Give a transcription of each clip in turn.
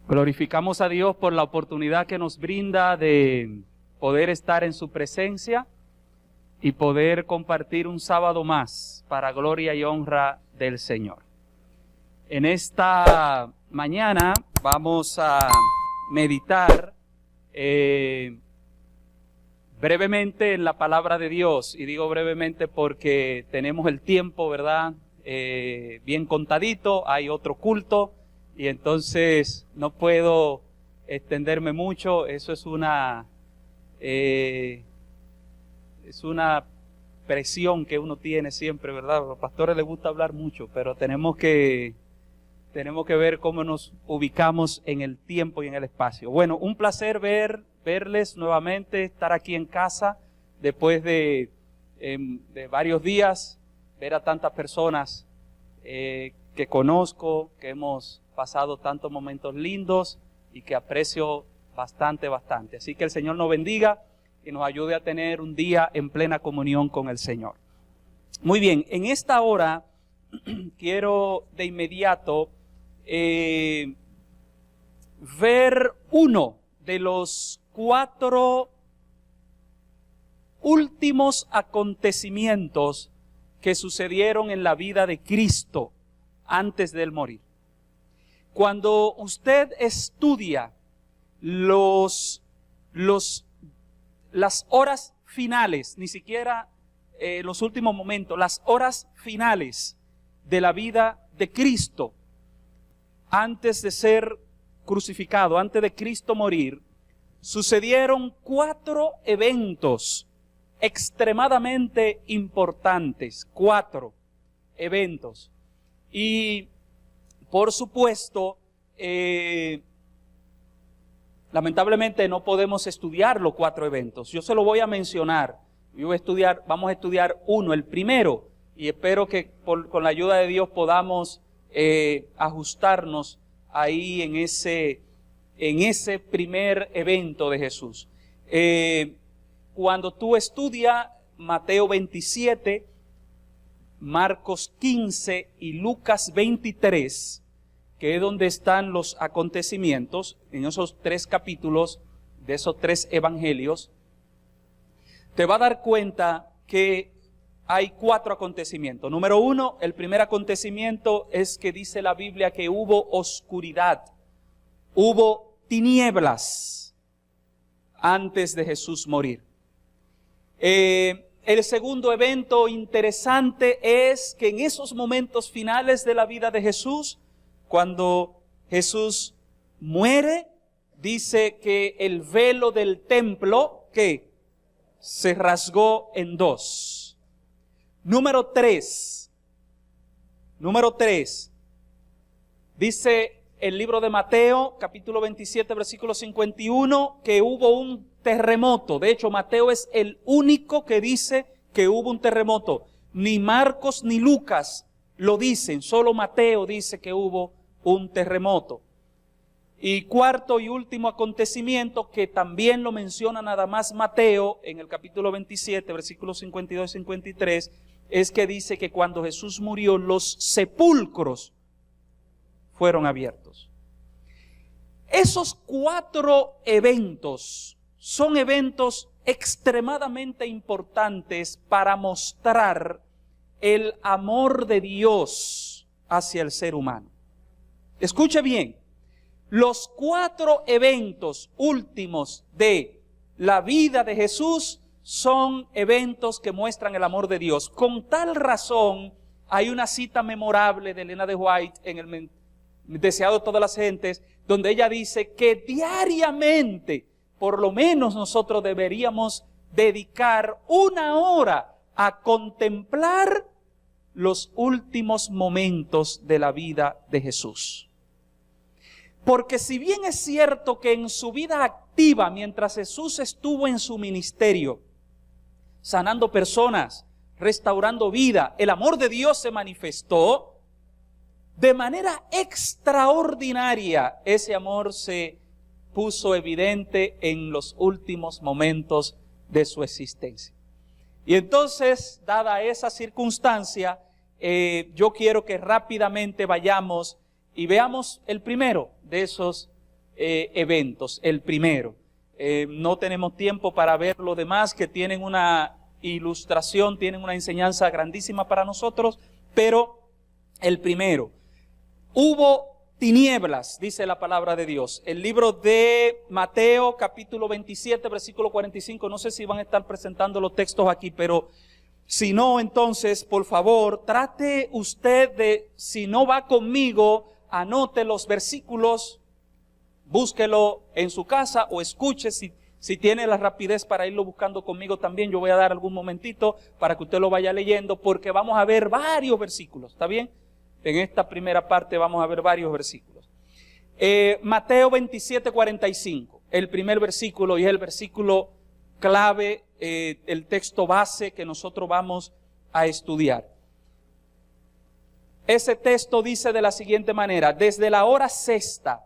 Glorificamos a Dios por la oportunidad que nos brinda de poder estar en su presencia y poder compartir un sábado más para gloria y honra del Señor. En esta mañana vamos a meditar brevemente en la palabra de Dios, y digo brevemente porque tenemos el tiempo, ¿verdad? Bien contadito, hay otro culto y entonces no puedo extenderme mucho. Eso es una presión que uno tiene siempre, ¿verdad? A los pastores les gusta hablar mucho, pero tenemos que ver cómo nos ubicamos en el tiempo y en el espacio. Bueno, un placer verles nuevamente, estar aquí en casa después de varios días, ver a tantas personas que conozco, que hemos pasado tantos momentos lindos y que aprecio bastante. Así que el Señor nos bendiga y nos ayude a tener un día en plena comunión con el Señor. Muy bien, en esta hora quiero de inmediato ver uno de los 4 últimos acontecimientos que sucedieron en la vida de Cristo antes de él morir. Cuando usted estudia las horas finales, ni siquiera los últimos momentos, las horas finales de la vida de Cristo, antes de ser crucificado, antes de Cristo morir, sucedieron 4 eventos extremadamente importantes, 4 eventos. Y por supuesto, lamentablemente no podemos estudiar los 4 eventos. Yo se lo voy a mencionar. Vamos a estudiar uno, el primero, y espero que con la ayuda de Dios podamos ajustarnos ahí en ese primer evento de Jesús. Cuando tú estudias Mateo 27, Marcos 15 y Lucas 23, que es donde están los acontecimientos, en esos 3 capítulos de esos 3 evangelios, te va a dar cuenta que hay 4 acontecimientos. Número 1, el primer acontecimiento es que dice la Biblia que hubo oscuridad, hubo tinieblas antes de Jesús morir. El segundo evento interesante es que en esos momentos finales de la vida de Jesús, cuando Jesús muere, dice que el velo del templo, ¿qué? Se rasgó en 2. Número 3, dice el libro de Mateo, capítulo 27, versículo 51, que hubo un terremoto. De hecho, Mateo es el único que dice que hubo un terremoto. Ni Marcos ni Lucas lo dicen, solo Mateo dice que hubo un terremoto. Y cuarto y último acontecimiento, que también lo menciona nada más Mateo, en el capítulo 27, versículos 52 y 53, es que dice que cuando Jesús murió, los sepulcros fueron abiertos. Esos 4 eventos son eventos extremadamente importantes para mostrar el amor de Dios hacia el ser humano. Escuche bien, los 4 eventos últimos de la vida de Jesús son eventos que muestran el amor de Dios. Con tal razón, hay una cita memorable de Elena de White en el Deseado de todas las gentes, donde ella dice que diariamente, por lo menos nosotros deberíamos dedicar 1 hora a contemplar los últimos momentos de la vida de Jesús. Porque si bien es cierto que en su vida activa, mientras Jesús estuvo en su ministerio, sanando personas, restaurando vida, el amor de Dios se manifestó, de manera extraordinaria ese amor se puso evidente en los últimos momentos de su existencia. Y entonces, dada esa circunstancia, yo quiero que rápidamente vayamos y veamos el primero de esos eventos. El primero. No tenemos tiempo para ver lo demás, que tienen una ilustración, tienen una enseñanza grandísima para nosotros, pero el primero. Hubo tinieblas, dice la palabra de Dios. El libro de Mateo, capítulo 27, versículo 45. No sé si van a estar presentando los textos aquí, pero si no, entonces, por favor, trate usted de, si no va conmigo, anote los versículos, búsquelo en su casa o escuche si tiene la rapidez para irlo buscando conmigo también. Yo voy a dar algún momentito para que usted lo vaya leyendo, porque vamos a ver varios versículos, ¿está bien? En esta primera parte vamos a ver varios versículos. Mateo 27, 45, el primer versículo, y es el versículo clave, el texto base que nosotros vamos a estudiar. Ese texto dice de la siguiente manera: desde la hora sexta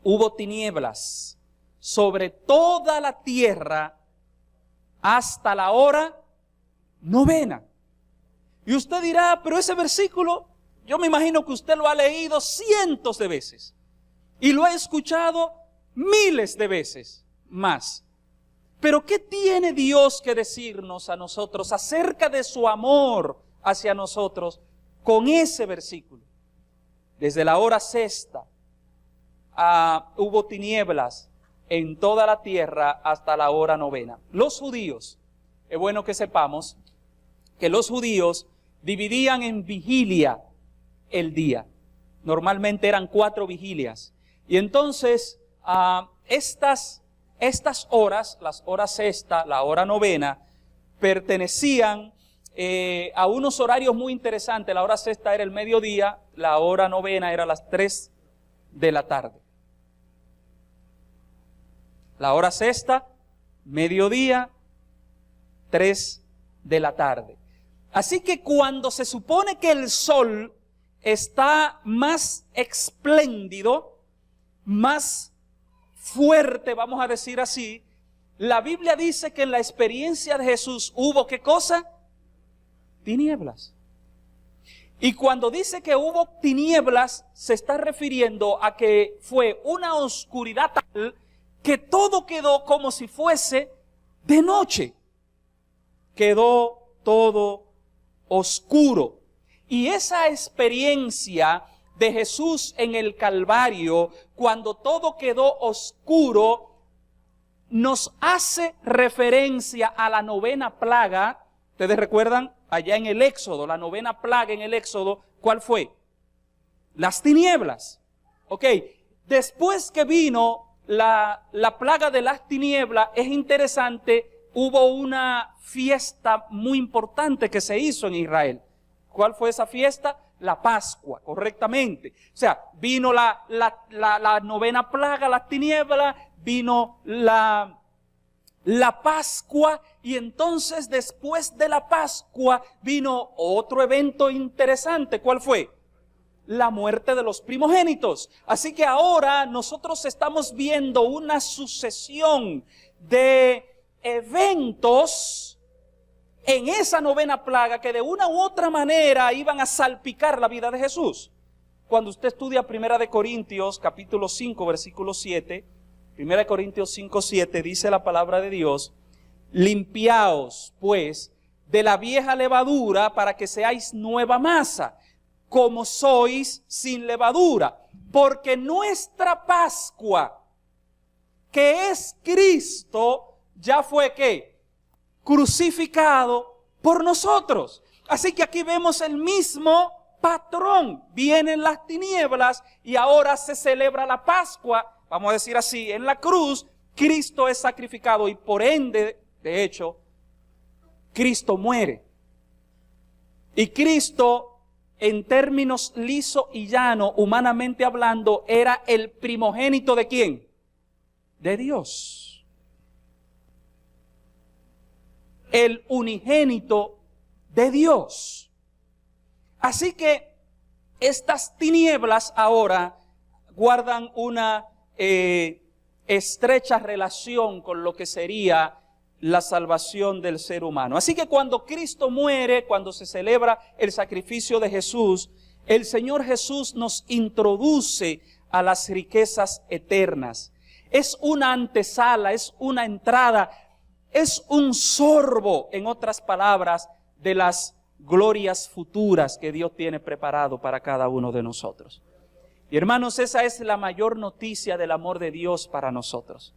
hubo tinieblas sobre toda la tierra hasta la hora novena. Y usted dirá, pero ese versículo, yo me imagino que usted lo ha leído cientos de veces y lo ha escuchado miles de veces más. Pero ¿qué tiene Dios que decirnos a nosotros acerca de su amor hacia nosotros con ese versículo? Desde la hora sexta hubo tinieblas en toda la tierra hasta la hora novena. Los judíos, es bueno que sepamos que los judíos dividían en vigilia el día. Normalmente eran 4 vigilias. Y entonces estas horas, las horas sexta, la hora novena, pertenecían a unos horarios muy interesantes. La hora sexta era el mediodía, la hora novena era las 3 de la tarde. La hora sexta, mediodía, 3 de la tarde. Así que cuando se supone que el sol está más espléndido, más fuerte, vamos a decir así, la Biblia dice que en la experiencia de Jesús hubo ¿qué cosa? Tinieblas. Y cuando dice que hubo tinieblas, se está refiriendo a que fue una oscuridad tal que todo quedó como si fuese de noche. Quedó todo oscuro. Y esa experiencia de Jesús en el Calvario, cuando todo quedó oscuro, nos hace referencia a la novena plaga. Ustedes recuerdan allá en el Éxodo, la novena plaga en el Éxodo, ¿cuál fue? Las tinieblas. Ok, después que vino la plaga de las tinieblas, es interesante, hubo una fiesta muy importante que se hizo en Israel. ¿Cuál fue esa fiesta? La Pascua, correctamente. O sea, vino la novena plaga, las tinieblas, vino la Pascua, y entonces después de la Pascua vino otro evento interesante. ¿Cuál fue? La muerte de los primogénitos. Así que ahora nosotros estamos viendo una sucesión de eventos en esa novena plaga que de una u otra manera iban a salpicar la vida de Jesús. Cuando usted estudia 1 Corintios capítulo 5 versículo 7, 1 Corintios 5, 7 dice la palabra de Dios: limpiaos pues de la vieja levadura para que seáis nueva masa, como sois sin levadura, porque nuestra Pascua, que es Cristo, ya fue ¿qué? Crucificado por nosotros. Así que aquí vemos el mismo patrón. Vienen las tinieblas y ahora se celebra la Pascua, vamos a decir así, en la cruz. Cristo es sacrificado y por ende, de hecho, Cristo muere. Y Cristo, en términos liso y llano, humanamente hablando, era el primogénito ¿de quién? De Dios. El unigénito de Dios. Así que estas tinieblas ahora guardan una estrecha relación con lo que sería la salvación del ser humano. Así que cuando Cristo muere, cuando se celebra el sacrificio de Jesús, el Señor Jesús nos introduce a las riquezas eternas. Es una antesala, es una entrada, es un sorbo, en otras palabras, de las glorias futuras que Dios tiene preparado para cada uno de nosotros. Y hermanos, esa es la mayor noticia del amor de Dios para nosotros.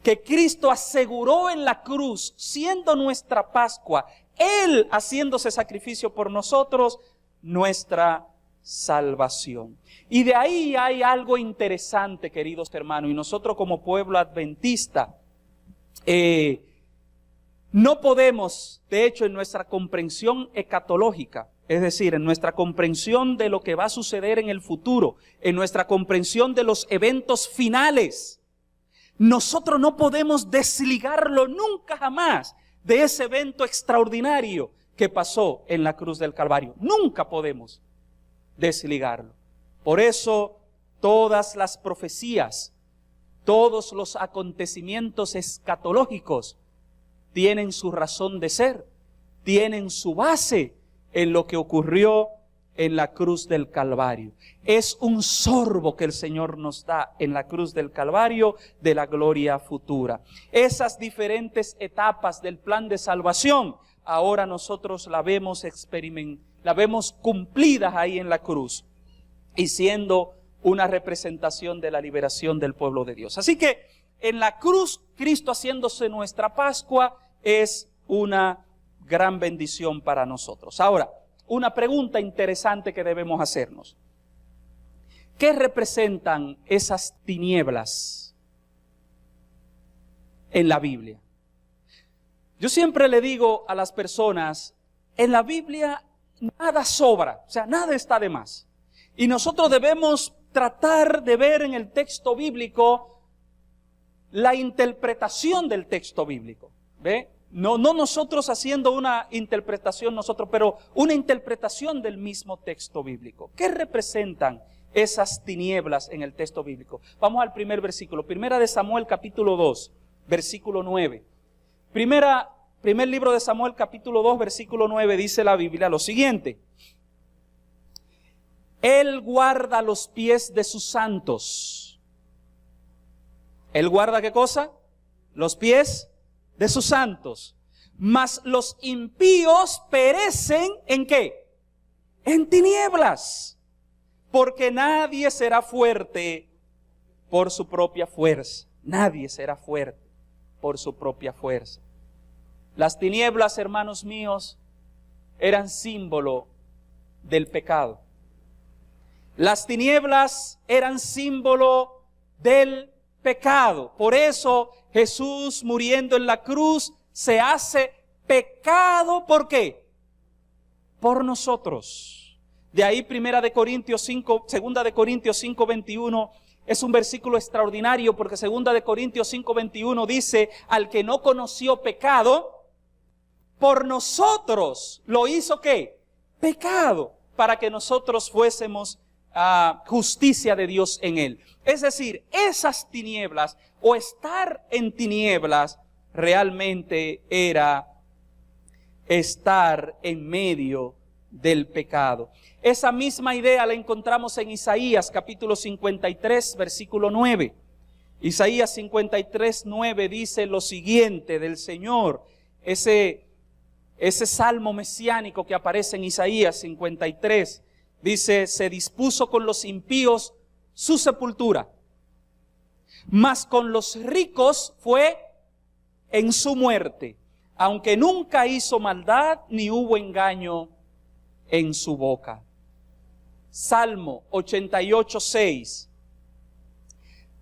Que Cristo aseguró en la cruz, siendo nuestra Pascua, Él haciéndose sacrificio por nosotros, nuestra salvación. Y de ahí hay algo interesante, queridos hermanos, y nosotros como pueblo adventista, no podemos, de hecho, en nuestra comprensión escatológica, es decir, en nuestra comprensión de lo que va a suceder en el futuro, en nuestra comprensión de los eventos finales, nosotros no podemos desligarlo nunca jamás de ese evento extraordinario que pasó en la cruz del Calvario. Nunca podemos desligarlo. Por eso todas las profecías, todos los acontecimientos escatológicos tienen su razón de ser, tienen su base en lo que ocurrió en la cruz del Calvario. Es un sorbo que el Señor nos da en la cruz del Calvario de la gloria futura. Esas diferentes etapas del plan de salvación, ahora nosotros la vemos cumplidas ahí en la cruz y siendo una representación de la liberación del pueblo de Dios. Así que en la cruz, Cristo haciéndose nuestra Pascua es una gran bendición para nosotros. Ahora, una pregunta interesante que debemos hacernos. ¿Qué representan esas tinieblas en la Biblia? Yo siempre le digo a las personas, en la Biblia nada sobra, o sea, nada está de más. Y nosotros debemos tratar de ver en el texto bíblico la interpretación del texto bíblico. ¿Ve? No nosotros haciendo una interpretación pero una interpretación del mismo texto bíblico. ¿Qué representan esas tinieblas en el texto bíblico? Vamos al primer versículo. Primera de Samuel capítulo 2, versículo 9. Primer libro de Samuel capítulo 2, versículo 9, dice la Biblia lo siguiente. Él guarda los pies de sus santos. ¿Él guarda qué cosa? Los pies de sus santos. Mas los impíos perecen ¿en qué? En tinieblas. Porque nadie será fuerte por su propia fuerza. Nadie será fuerte por su propia fuerza. Las tinieblas, hermanos míos, eran símbolo del pecado. Las tinieblas eran símbolo del pecado. Por eso Jesús muriendo en la cruz se hace pecado. ¿Por qué? Por nosotros. De ahí 2 de Corintios 5, 21 es un versículo extraordinario porque 2 de Corintios 5, 21 dice, al que no conoció pecado, por nosotros lo hizo ¿qué? Pecado, para que nosotros fuésemos justicia de Dios en él. Es decir, esas tinieblas o estar en tinieblas realmente era estar en medio del pecado. Esa misma idea la encontramos en Isaías capítulo 53, versículo 9. Isaías 53, 9 dice lo siguiente del Señor. Ese salmo mesiánico que aparece en Isaías 53, dice, se dispuso con los impíos su sepultura, mas con los ricos fue en su muerte, aunque nunca hizo maldad ni hubo engaño en su boca. Salmo 88:6.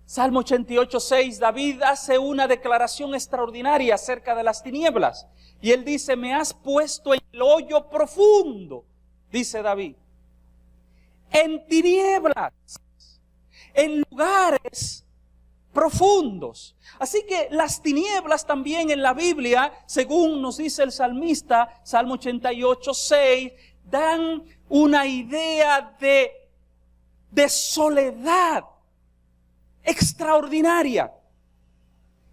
Salmo 88:6, David hace una declaración extraordinaria acerca de las tinieblas. Y él dice, me has puesto en el hoyo profundo, dice David. En tinieblas, en lugares profundos. Así que las tinieblas también en la Biblia, según nos dice el salmista, Salmo 88:6, dan una idea de soledad extraordinaria.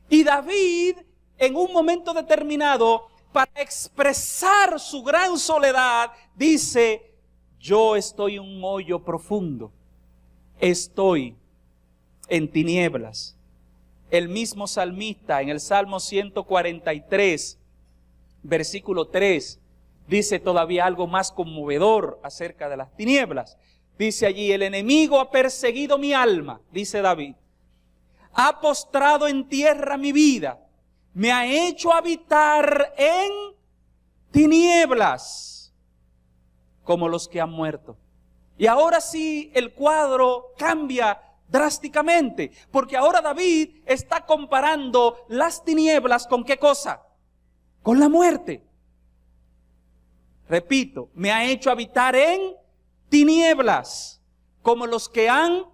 Y David, en un momento determinado, para expresar su gran soledad, dice, yo estoy en un hoyo profundo, estoy en tinieblas. El mismo salmista en el Salmo 143, versículo 3, dice todavía algo más conmovedor acerca de las tinieblas. Dice allí: el enemigo ha perseguido mi alma, dice David. Ha postrado en tierra mi vida. Me ha hecho habitar en tinieblas como los que han muerto. Y ahora sí el cuadro cambia drásticamente, porque ahora David está comparando las tinieblas ¿con qué cosa? Con la muerte. Repito, me ha hecho habitar en tinieblas como los que han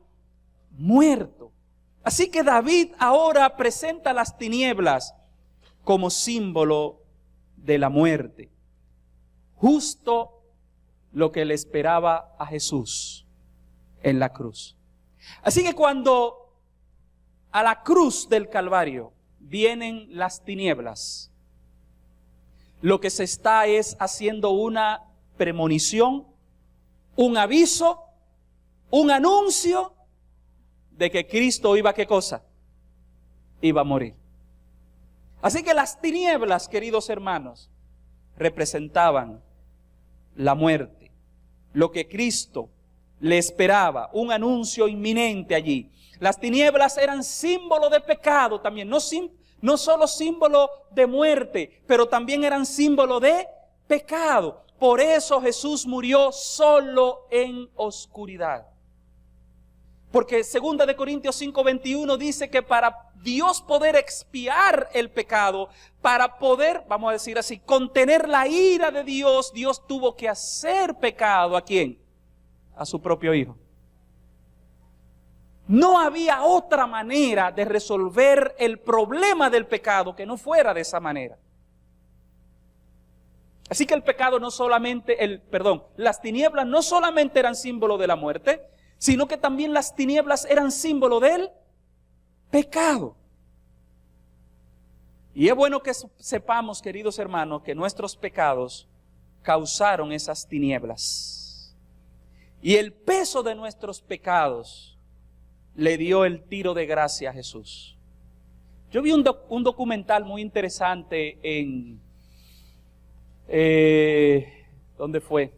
muerto. Así que David ahora presenta las tinieblas como símbolo de la muerte. Justo lo que le esperaba a Jesús en la cruz. Así que cuando a la cruz del Calvario vienen las tinieblas, lo que se está es haciendo una premonición, un aviso, un anuncio de que Cristo iba, ¿qué cosa? Iba a morir. Así que las tinieblas, queridos hermanos, representaban la muerte, lo que Cristo le esperaba, un anuncio inminente allí. Las tinieblas eran símbolo de pecado también, no solo símbolo de muerte, pero también eran símbolo de pecado. Por eso Jesús murió solo en oscuridad. Porque 2 de Corintios 5:21 dice que para Dios poder expiar el pecado, para poder, vamos a decir así, contener la ira de Dios, Dios tuvo que hacer pecado ¿a quién? A su propio Hijo. No había otra manera de resolver el problema del pecado que no fuera de esa manera. Así que el pecado no solamente, las tinieblas no solamente eran símbolo de la muerte, sino que también las tinieblas eran símbolo del pecado. Y es bueno que sepamos, queridos hermanos, que nuestros pecados causaron esas tinieblas. Y el peso de nuestros pecados le dio el tiro de gracia a Jesús. Yo vi un documental muy interesante en... ¿dónde fue?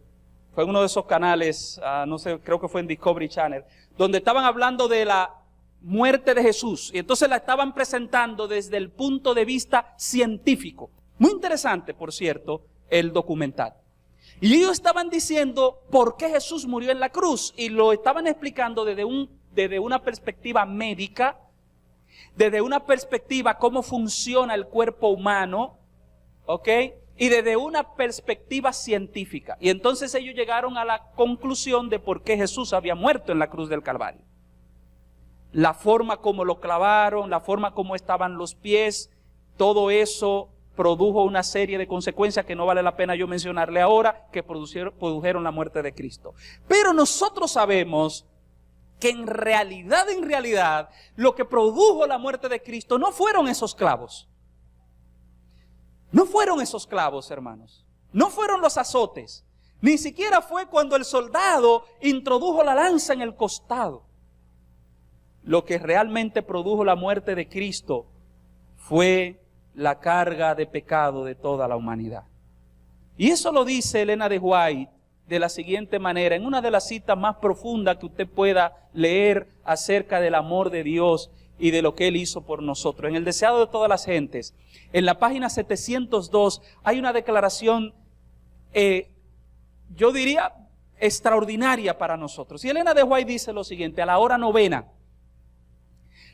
Fue en uno de esos canales, no sé, creo que fue en Discovery Channel, donde estaban hablando de la muerte de Jesús. Y entonces la estaban presentando desde el punto de vista científico. Muy interesante, por cierto, el documental. Y ellos estaban diciendo por qué Jesús murió en la cruz. Y lo estaban explicando desde una perspectiva médica, desde una perspectiva cómo funciona el cuerpo humano, ¿ok? Y desde una perspectiva científica. Y entonces ellos llegaron a la conclusión de por qué Jesús había muerto en la cruz del Calvario. La forma como lo clavaron, la forma como estaban los pies, todo eso produjo una serie de consecuencias que no vale la pena yo mencionarle ahora, que produjeron la muerte de Cristo. Pero nosotros sabemos que en realidad, lo que produjo la muerte de Cristo no fueron esos clavos. No fueron esos clavos, hermanos. No fueron los azotes. Ni siquiera fue cuando el soldado introdujo la lanza en el costado. Lo que realmente produjo la muerte de Cristo fue la carga de pecado de toda la humanidad. Y eso lo dice Elena de White de la siguiente manera, en una de las citas más profundas que usted pueda leer acerca del amor de Dios y de lo que Él hizo por nosotros. En el deseado de todas las gentes, en la página 702, hay una declaración, yo diría, extraordinaria para nosotros. Y Elena de White dice lo siguiente: a la hora novena,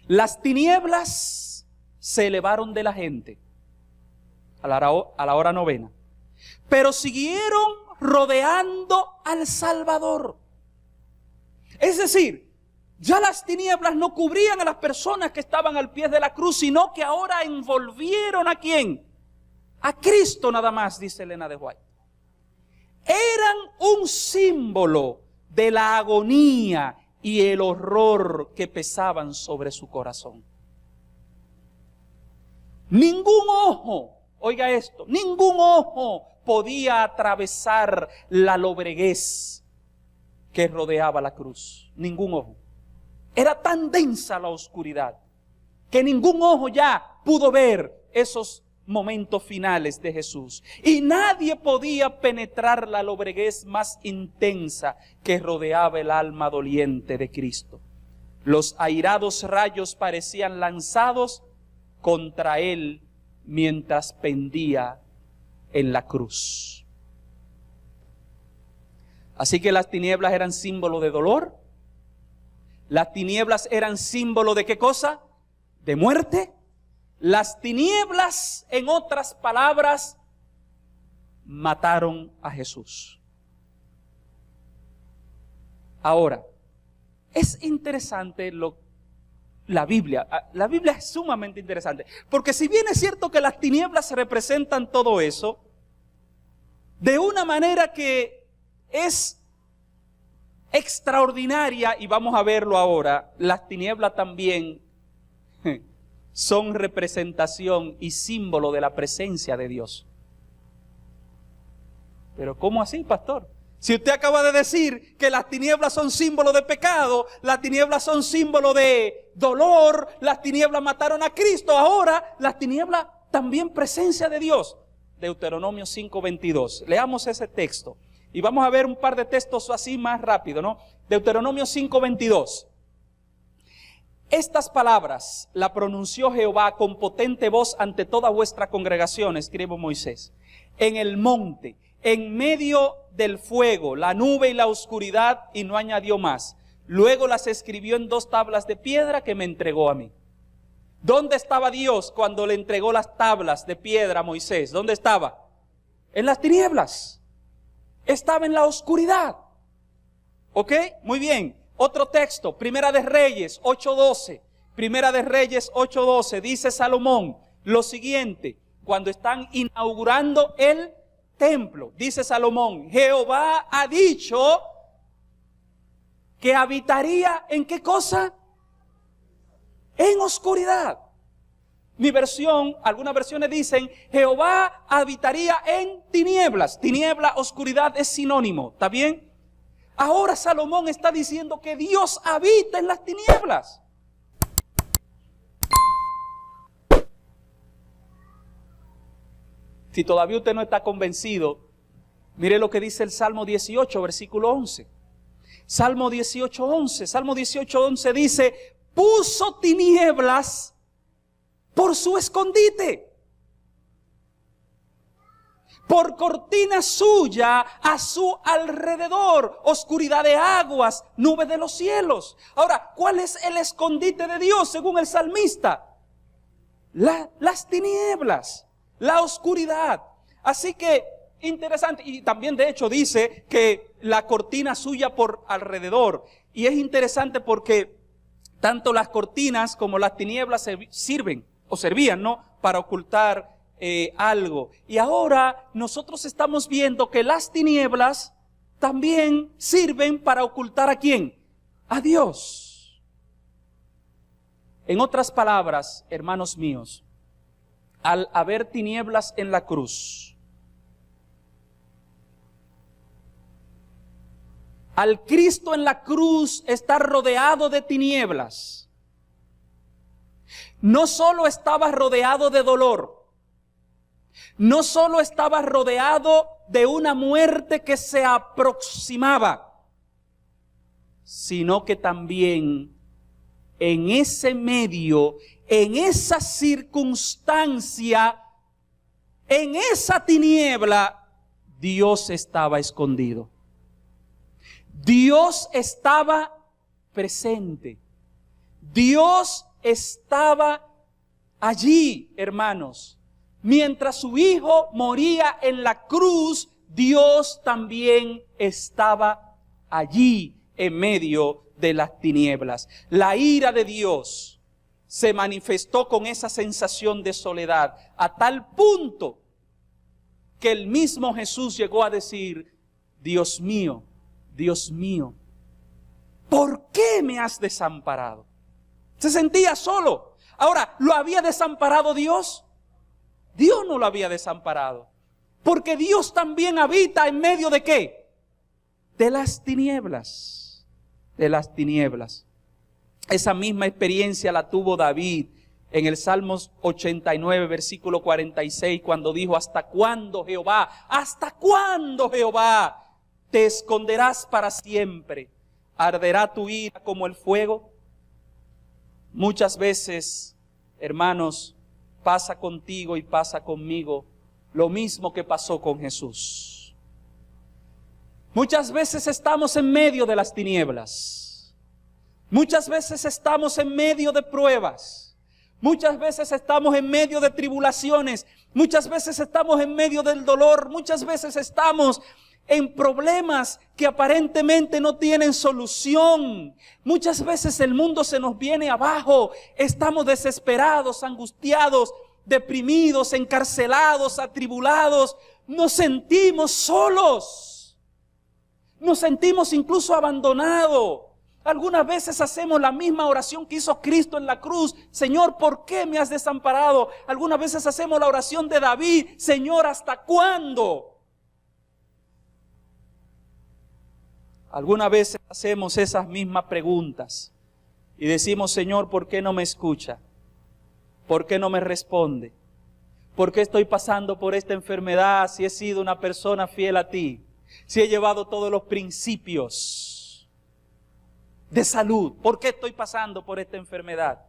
las tinieblas se elevaron de la gente, a la hora novena, pero siguieron rodeando al Salvador. Es decir, ya las tinieblas no cubrían a las personas que estaban al pie de la cruz, sino que ahora envolvieron ¿a quién? A Cristo nada más, dice Elena de White. Eran un símbolo de la agonía y el horror que pesaban sobre su corazón. Ningún ojo, oiga esto, ningún ojo podía atravesar la lobreguez que rodeaba la cruz. Ningún ojo. Era tan densa la oscuridad que ningún ojo ya pudo ver esos momentos finales de Jesús. Y nadie podía penetrar la lobreguez más intensa que rodeaba el alma doliente de Cristo. Los airados rayos parecían lanzados contra él mientras pendía en la cruz. Así que las tinieblas eran símbolo de dolor. Las tinieblas eran símbolo de ¿qué cosa? De muerte. Las tinieblas, en otras palabras, mataron a Jesús. Ahora, es interesante la Biblia. La Biblia es sumamente interesante, porque si bien es cierto que las tinieblas representan todo eso, de una manera que es extraordinaria, y vamos a verlo ahora, las tinieblas también son representación y símbolo de la presencia de Dios. Pero ¿cómo así, pastor? Si usted acaba de decir que las tinieblas son símbolo de pecado, las tinieblas son símbolo de dolor, las tinieblas mataron a Cristo, ahora las tinieblas también presencia de Dios. Deuteronomio 5:22. Leamos ese texto y vamos a ver un par de textos así más rápido, ¿no? Deuteronomio 5:22. Estas palabras la pronunció Jehová con potente voz ante toda vuestra congregación, escribe Moisés, en el monte, en medio del fuego, la nube y la oscuridad, y no añadió más. Luego las escribió en 2 tablas de piedra que me entregó a mí. ¿Dónde estaba Dios cuando le entregó las tablas de piedra a Moisés? ¿Dónde estaba? En las tinieblas. Estaba en la oscuridad. ¿Ok? Muy bien. Otro texto, Primera de Reyes 8:12. Primera de Reyes 8:12. Dice Salomón lo siguiente, cuando están inaugurando el templo. Dice Salomón, Jehová ha dicho que habitaría ¿en qué cosa? En oscuridad. Mi versión, algunas versiones dicen, Jehová habitaría en tinieblas. Tiniebla, oscuridad es sinónimo, ¿está bien? Ahora Salomón está diciendo que Dios habita en las tinieblas. Si todavía usted no está convencido, mire lo que dice el Salmo 18, versículo 11. Salmo 18:11. Salmo 18:11 dice, puso tinieblas por su escondite, por cortina suya a su alrededor, oscuridad de aguas, nube de los cielos. Ahora, ¿cuál es el escondite de Dios según el salmista? Las tinieblas, la oscuridad. Así que, interesante, y también de hecho dice que la cortina suya por alrededor. Y es interesante porque tanto las cortinas como las tinieblas sirven, o servían, ¿no?, para ocultar algo. Y ahora nosotros estamos viendo que las tinieblas también sirven para ocultar ¿a quién? A Dios. En otras palabras, hermanos míos, al haber tinieblas en la cruz, al Cristo en la cruz estar rodeado de tinieblas, no solo estaba rodeado de dolor, no solo estaba rodeado de una muerte que se aproximaba, sino que también en ese medio, en esa circunstancia, en esa tiniebla, Dios estaba escondido. Dios estaba presente. Dios estaba allí, hermanos. Mientras su Hijo moría en la cruz, Dios también estaba allí en medio de las tinieblas. La ira de Dios se manifestó con esa sensación de soledad, a tal punto que el mismo Jesús llegó a decir, Dios mío, ¿por qué me has desamparado? Se sentía solo. Ahora, ¿lo había desamparado Dios? Dios no lo había desamparado, porque Dios también habita en medio de ¿qué? De las tinieblas, de las tinieblas. Esa misma experiencia la tuvo David en el Salmos 89, versículo 46, cuando dijo: ¿hasta cuándo, Jehová? ¿Hasta cuándo, Jehová? ¿Te esconderás para siempre? ¿Arderá tu ira como el fuego? Muchas veces, hermanos, pasa contigo y pasa conmigo lo mismo que pasó con Jesús. Muchas veces estamos en medio de las tinieblas. Muchas veces estamos en medio de pruebas. Muchas veces estamos en medio de tribulaciones. Muchas veces estamos en medio del dolor. Muchas veces estamos en problemas que aparentemente no tienen solución. Muchas veces el mundo se nos viene abajo. Estamos desesperados, angustiados, deprimidos, encarcelados, atribulados. Nos sentimos solos. Nos sentimos incluso abandonados. Algunas veces hacemos la misma oración que hizo Cristo en la cruz: Señor, ¿por qué me has desamparado? Algunas veces hacemos la oración de David: Señor, ¿hasta cuándo? Algunas veces hacemos esas mismas preguntas y decimos: Señor, ¿por qué no me escucha? ¿Por qué no me responde? ¿Por qué estoy pasando por esta enfermedad si he sido una persona fiel a ti? Si he llevado todos los principios de salud. ¿Por qué estoy pasando por esta enfermedad?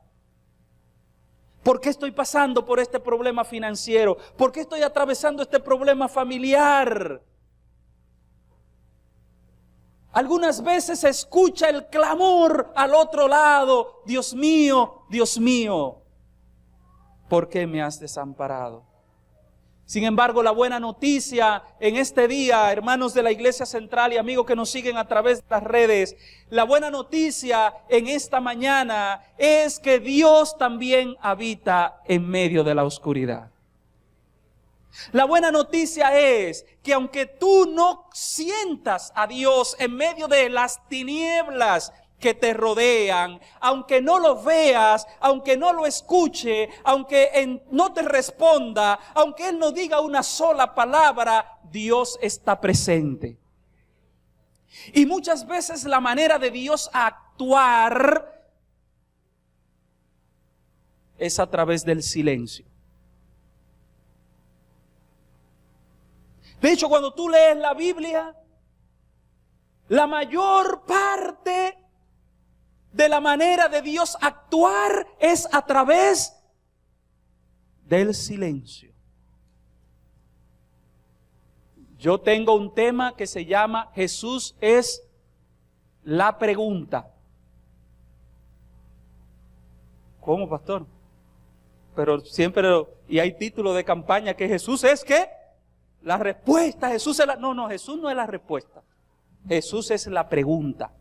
¿Por qué estoy pasando por este problema financiero? ¿Por qué estoy atravesando este problema familiar? Algunas veces se escucha el clamor al otro lado: Dios mío, ¿por qué me has desamparado? Sin embargo, la buena noticia en este día, hermanos de la Iglesia Central y amigos que nos siguen a través de las redes, la buena noticia en esta mañana es que Dios también habita en medio de la oscuridad. La buena noticia es que aunque tú no sientas a Dios en medio de las tinieblas que te rodean, aunque no lo veas, aunque no lo escuche, aunque no te responda, aunque Él no diga una sola palabra, Dios está presente. Y muchas veces la manera de Dios actuar es a través del silencio. De hecho, cuando tú lees la Biblia, la mayor parte de la manera de Dios actuar es a través del silencio. Yo tengo un tema que se llama Jesús es la pregunta. ¿Cómo, pastor? Pero siempre, y hay título de campaña que Jesús es ¿qué? La respuesta. Jesús es la... No, Jesús no es la respuesta. Jesús es la pregunta.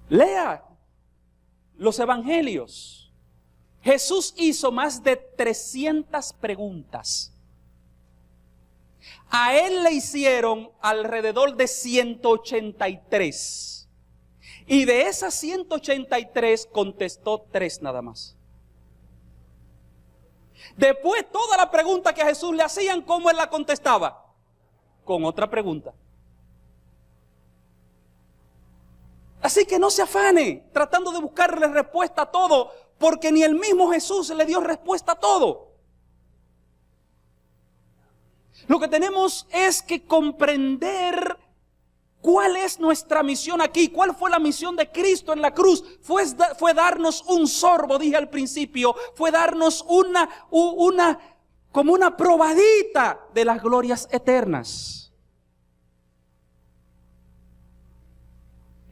Lea los evangelios. Jesús hizo más de 300 preguntas. A Él le hicieron alrededor de 183. Y de esas 183 contestó 3 nada más. Después toda la pregunta que a Jesús le hacían, ¿cómo Él la contestaba? Con otra pregunta. Así que no se afane tratando de buscarle respuesta a todo, porque ni el mismo Jesús le dio respuesta a todo. Lo que tenemos es que comprender cuál es nuestra misión aquí, cuál fue la misión de Cristo en la cruz. Fue darnos un sorbo, dije al principio, fue darnos como una probadita de las glorias eternas.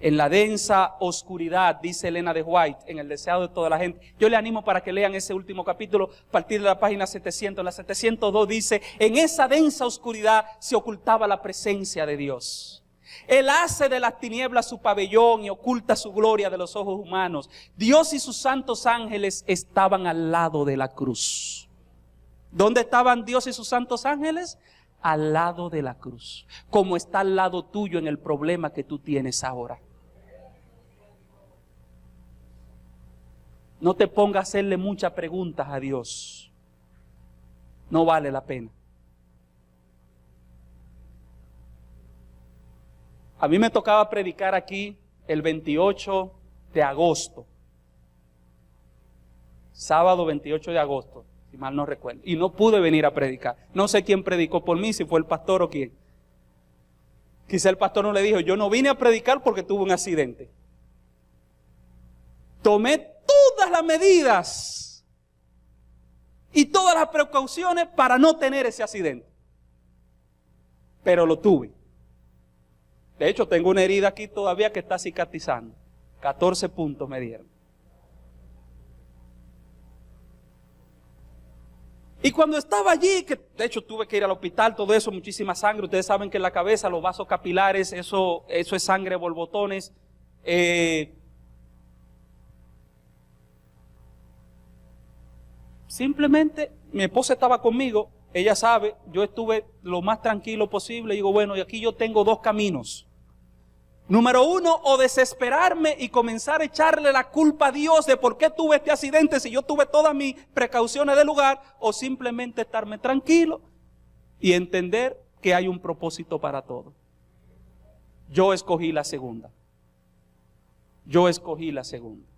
En la densa oscuridad, dice Elena de White, en El deseo de toda la gente. Yo le animo para que lean ese último capítulo a partir de la página 700. En la 702 dice: en esa densa oscuridad se ocultaba la presencia de Dios. Él hace de las tinieblas su pabellón y oculta su gloria de los ojos humanos. Dios y sus santos ángeles estaban al lado de la cruz. ¿Dónde estaban Dios y sus santos ángeles? Al lado de la cruz. Como está al lado tuyo en el problema que tú tienes ahora. No te pongas a hacerle muchas preguntas a Dios. No vale la pena. A mí me tocaba predicar aquí el 28 de agosto. Sábado 28 de agosto, si mal no recuerdo. Y no pude venir a predicar. No sé quién predicó por mí, si fue el pastor o quién. Quizá el pastor no le dijo, yo no vine a predicar porque tuve un accidente. Tomé todas las medidas y todas las precauciones para no tener ese accidente. Pero lo tuve. De hecho, tengo una herida aquí todavía que está cicatrizando. 14 puntos me dieron. Y cuando estaba allí, que de hecho tuve que ir al hospital, todo eso, muchísima sangre. Ustedes saben que en la cabeza, los vasos capilares, eso es sangre, borbotones. Simplemente, mi esposa estaba conmigo, ella sabe, yo estuve lo más tranquilo posible. Y digo, bueno, y aquí yo tengo dos caminos. Número uno, o desesperarme y comenzar a echarle la culpa a Dios de por qué tuve este accidente si yo tuve todas mis precauciones del lugar, o simplemente estarme tranquilo y entender que hay un propósito para todo. Yo escogí la segunda. Yo escogí la segunda.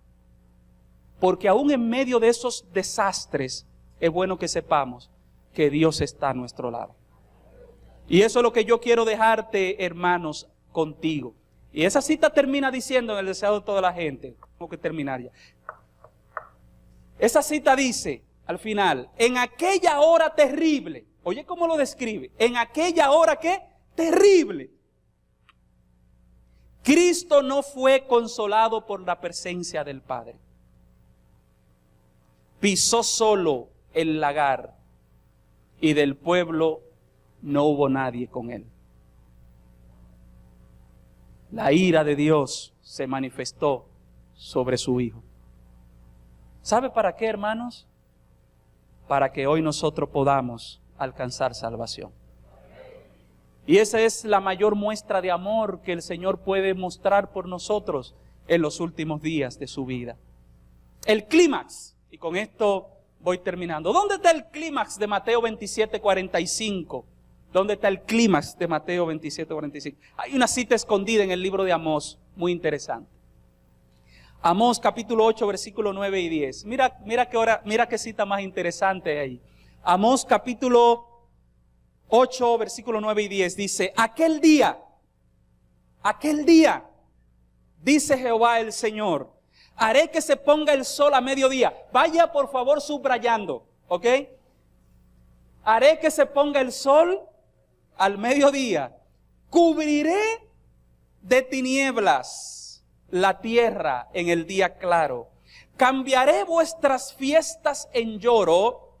Porque aún en medio de esos desastres, es bueno que sepamos que Dios está a nuestro lado. Y eso es lo que yo quiero dejarte, hermanos, contigo. Y esa cita termina diciendo en el deseo de toda la gente, tengo que terminar ya. Esa cita dice, al final, en aquella hora terrible, oye cómo lo describe, en aquella hora ¿qué? Terrible. Cristo no fue consolado por la presencia del Padre. Pisó solo el lagar y del pueblo no hubo nadie con él. La ira de Dios se manifestó sobre su Hijo. ¿Sabe para qué, hermanos? Para que hoy nosotros podamos alcanzar salvación. Y esa es la mayor muestra de amor que el Señor puede mostrar por nosotros en los últimos días de su vida. El clímax, y con esto voy terminando. ¿Dónde está el clímax de Mateo 27:45? ¿Dónde está el clímax de Mateo 27:45? Hay una cita escondida en el libro de Amós, muy interesante. Amós capítulo 8, versículo 9 y 10. Mira qué cita más interesante ahí. Amós capítulo 8, versículo 9 y 10 dice, aquel día, dice Jehová el Señor, haré que se ponga el sol a mediodía. Vaya por favor subrayando, ¿ok? Haré que se ponga el sol al mediodía. Cubriré de tinieblas la tierra en el día claro. Cambiaré vuestras fiestas en lloro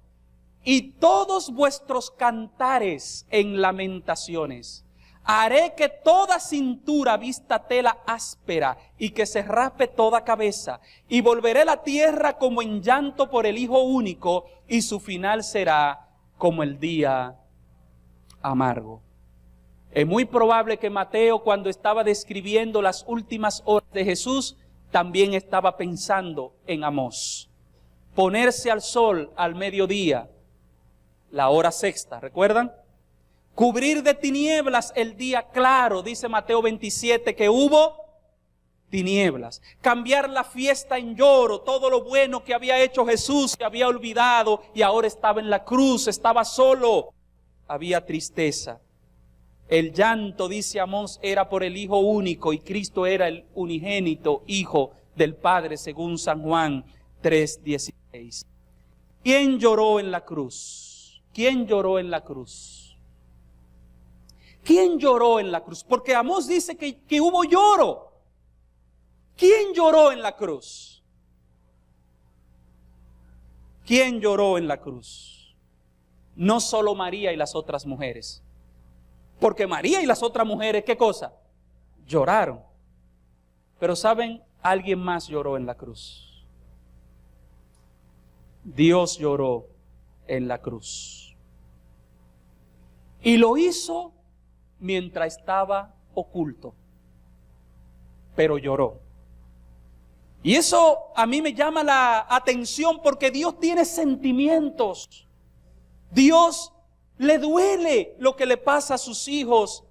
y todos vuestros cantares en lamentaciones. Haré que toda cintura vista tela áspera y que se raspe toda cabeza. Y volveré la tierra como en llanto por el hijo único y su final será como el día amargo. Es muy probable que Mateo, cuando estaba describiendo las últimas horas de Jesús, también estaba pensando en Amós. Ponerse al sol al mediodía, la hora sexta, ¿recuerdan? Cubrir de tinieblas el día claro, dice Mateo 27, que hubo tinieblas. Cambiar la fiesta en lloro, todo lo bueno que había hecho Jesús, que había olvidado y ahora estaba en la cruz, estaba solo. Había tristeza. El llanto, dice Amós, era por el Hijo único y Cristo era el unigénito Hijo del Padre, según San Juan 3:16. ¿Quién lloró en la cruz? ¿Quién lloró en la cruz? ¿Quién lloró en la cruz? Porque Amós dice que hubo lloro. ¿Quién lloró en la cruz? ¿Quién lloró en la cruz? No solo María y las otras mujeres. Porque María y las otras mujeres, ¿qué cosa? Lloraron. Pero ¿saben? Alguien más lloró en la cruz. Dios lloró en la cruz. Y lo hizo mientras estaba oculto. Pero lloró. Y eso a mí me llama la atención porque Dios tiene sentimientos. Dios le duele lo que le pasa a sus hijos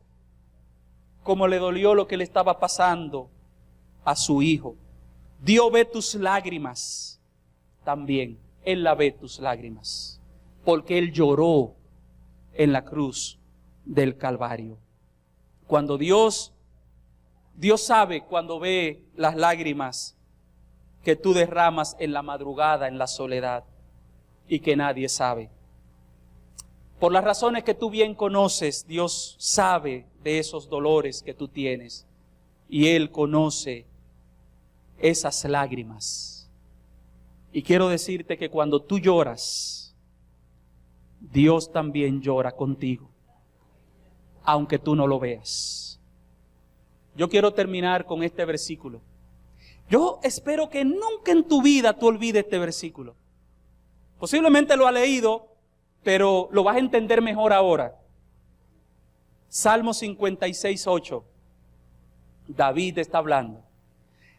como le dolió lo que le estaba pasando a su hijo. Dios ve tus lágrimas también. Él la ve tus lágrimas, porque Él lloró en la cruz del Calvario. Cuando Dios sabe cuando ve las lágrimas que tú derramas en la madrugada, en la soledad, y que nadie sabe. Por las razones que tú bien conoces, Dios sabe de esos dolores que tú tienes, y Él conoce esas lágrimas. Y quiero decirte que cuando tú lloras, Dios también llora contigo, aunque tú no lo veas. Yo quiero terminar con este versículo. Yo espero que nunca en tu vida tú olvides este versículo. Posiblemente lo has leído, pero lo vas a entender mejor ahora. Salmo 56:8. David está hablando.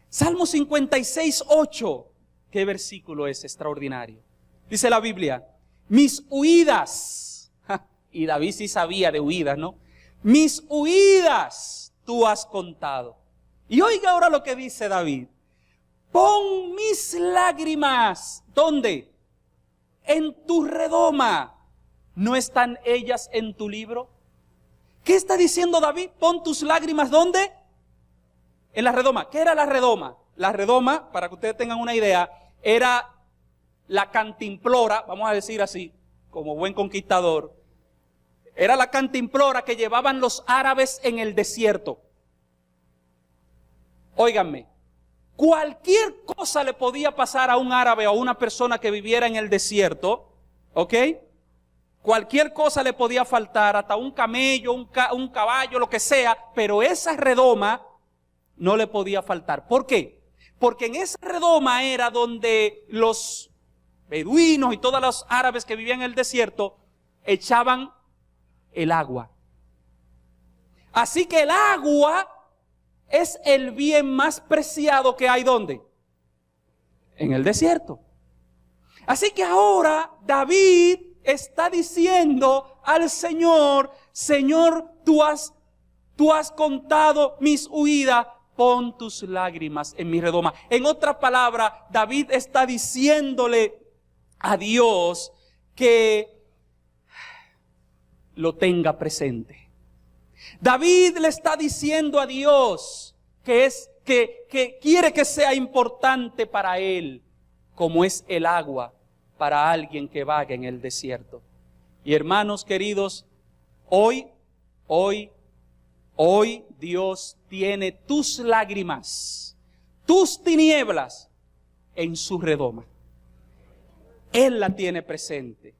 Salmo 56:8. ¿Qué versículo es extraordinario? Dice la Biblia, mis huidas, y David sí sabía de huidas, ¿no? Mis huidas tú has contado. Y oiga ahora lo que dice David. Pon mis lágrimas, ¿dónde? En tu redoma. ¿No están ellas en tu libro? ¿Qué está diciendo David? Pon tus lágrimas, ¿dónde? En la redoma. ¿Qué era la redoma? La redoma, para que ustedes tengan una idea, era la cantimplora, vamos a decir así, como buen conquistador. Era la cantimplora que llevaban los árabes en el desierto. Óiganme, cualquier cosa le podía pasar a un árabe o a una persona que viviera en el desierto, ¿ok? Cualquier cosa le podía faltar, hasta un camello, un caballo, lo que sea, pero esa redoma no le podía faltar. ¿Por qué? Porque en esa redoma era donde los beduinos y todos los árabes que vivían en el desierto echaban el agua. Así que el agua es el bien más preciado que hay, ¿dónde? En el desierto. Así que ahora David está diciendo al Señor, Señor, tú has contado mis huidas, pon tus lágrimas en mi redoma. En otra palabra, David está diciéndole a Dios que lo tenga presente. David le está diciendo a Dios que quiere que sea importante para él, como es el agua para alguien que vaga en el desierto. Y hermanos queridos, hoy Dios tiene tus lágrimas, tus tinieblas en su redoma. Él la tiene presente,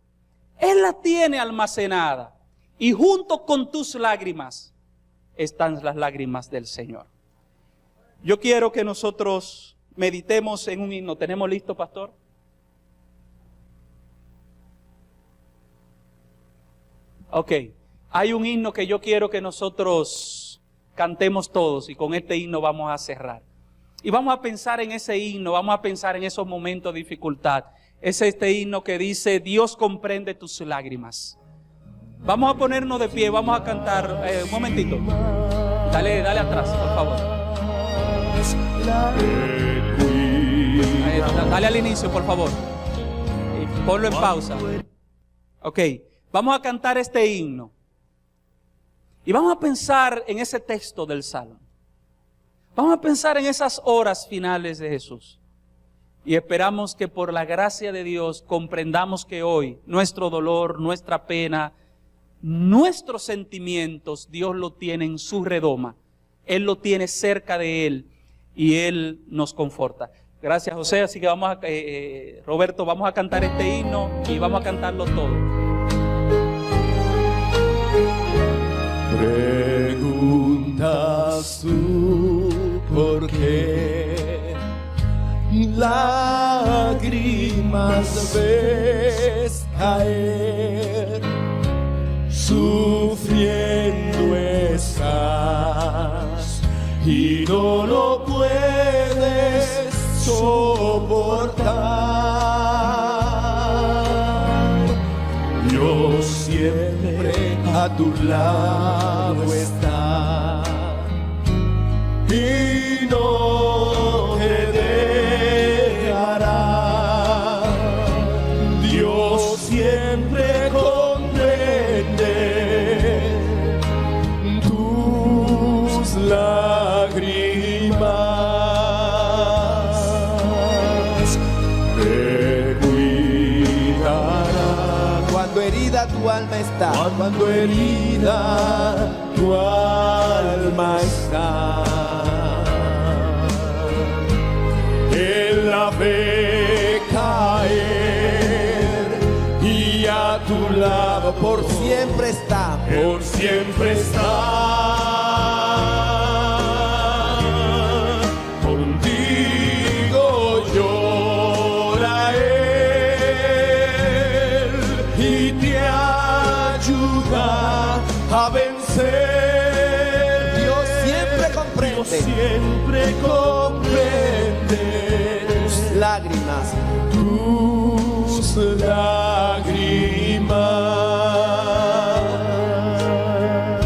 Él la tiene almacenada, y junto con tus lágrimas están las lágrimas del Señor. Yo quiero que nosotros meditemos en un himno. ¿Tenemos listo, pastor? Ok, hay un himno que yo quiero que nosotros cantemos todos, y con este himno vamos a cerrar. Y vamos a pensar en ese himno, vamos a pensar en esos momentos de dificultad. Es este himno que dice, Dios comprende tus lágrimas. Vamos a ponernos de pie, vamos a cantar, un momentito. Dale atrás, por favor. Dale al inicio, por favor. Y ponlo en pausa. Ok, vamos a cantar este himno. Y vamos a pensar en ese texto del Salmo. Vamos a pensar en esas horas finales de Jesús. Y esperamos que por la gracia de Dios comprendamos que hoy nuestro dolor, nuestra pena, nuestros sentimientos, Dios lo tiene en su redoma. Él lo tiene cerca de Él y Él nos conforta. Gracias, José. Así que Roberto, vamos a cantar este himno y vamos a cantarlo todo. Preguntas tú por qué lágrimas ves caer, sufriendo estás y no lo puedes soportar. Yo siempre a tu lado estás, no te dejará. Dios siempre comprende tus lágrimas, te cuidará. Cuando herida tu alma está, Cuando herida tu alma está, Él la ve caer y a tu lado por siempre está. por siempre está. Contigo llora Él y te ayuda a vencer. Dios siempre comprende. Dios siempre comprende Tus lágrimas. tus lágrimas.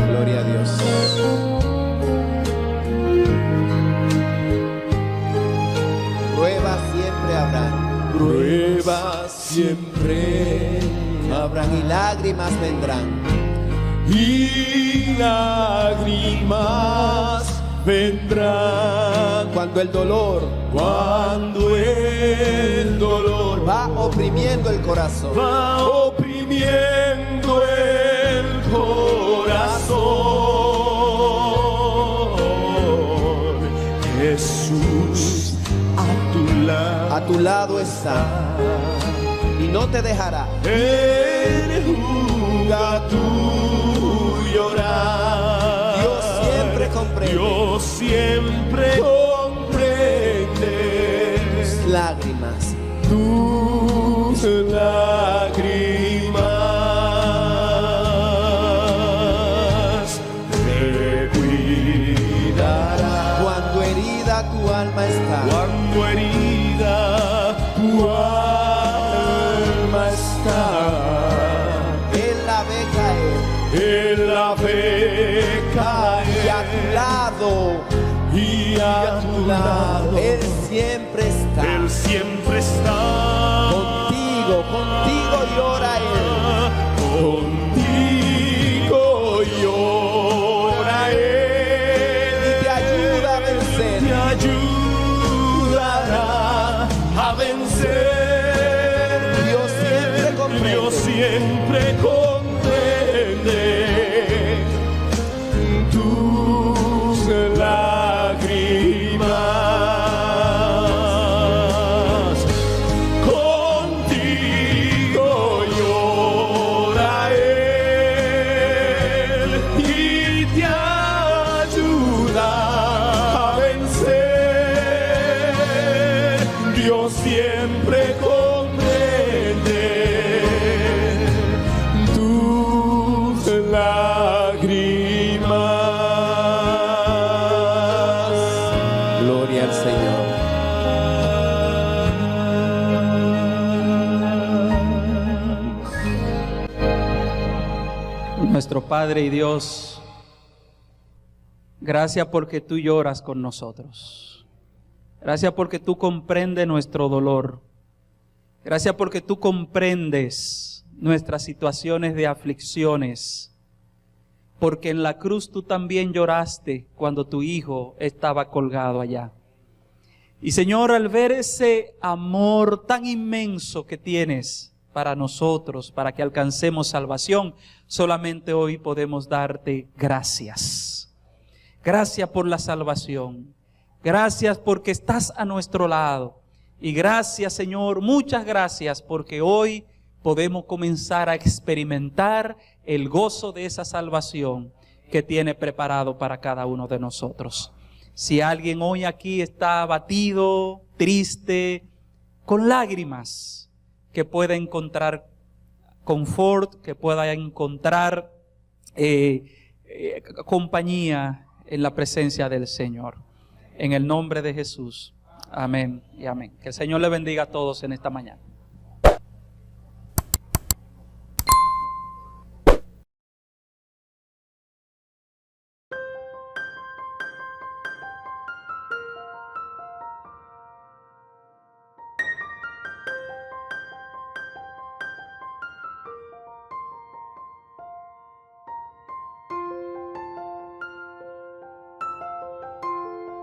Gloria a Dios. Pruebas siempre habrán. Pruebas siempre Habrán y lágrimas vendrán. y lágrimas vendrán Cuando el dolor cuando el dolor va oprimiendo el corazón. va oprimiendo el corazón. Jesús A tu lado está y no te dejará. Él juzga tu llorar. Dios siempre comprende. Dios siempre comprende Tus lágrimas. tus lágrimas. Te cuidará. Cuando herida tu alma está. Cuando herida tu alma está, Él la ve caer Él la ve caer y a tu lado. y a tu lado Él siempre está. Él siempre está Contigo llora Él. Contigo llora Él Y te ayuda a vencer. Te ayudará a vencer. Dios siempre comprende. Dios siempre comprende tus lágrimas. Contigo llora Él y te ayuda a vencer. Dios siempre comprende tus lágrimas. Gloria al Señor. Nuestro Padre y Dios, gracias porque tú lloras con nosotros. Gracias porque tú comprendes nuestro dolor. Gracias porque tú comprendes nuestras situaciones de aflicciones. Porque en la cruz tú también lloraste cuando tu hijo estaba colgado allá. Y Señor, al ver ese amor tan inmenso que tienes para nosotros, para que alcancemos salvación, solamente hoy podemos darte gracias. Gracias por la salvación. Gracias porque estás a nuestro lado. Y gracias, Señor, muchas gracias porque hoy podemos comenzar a experimentar el gozo de esa salvación que tiene preparado para cada uno de nosotros. Si alguien hoy aquí está abatido, triste, con lágrimas, que pueda encontrar confort, que pueda encontrar compañía en la presencia del Señor. En el nombre de Jesús. Amén y amén. Que el Señor le bendiga a todos en esta mañana.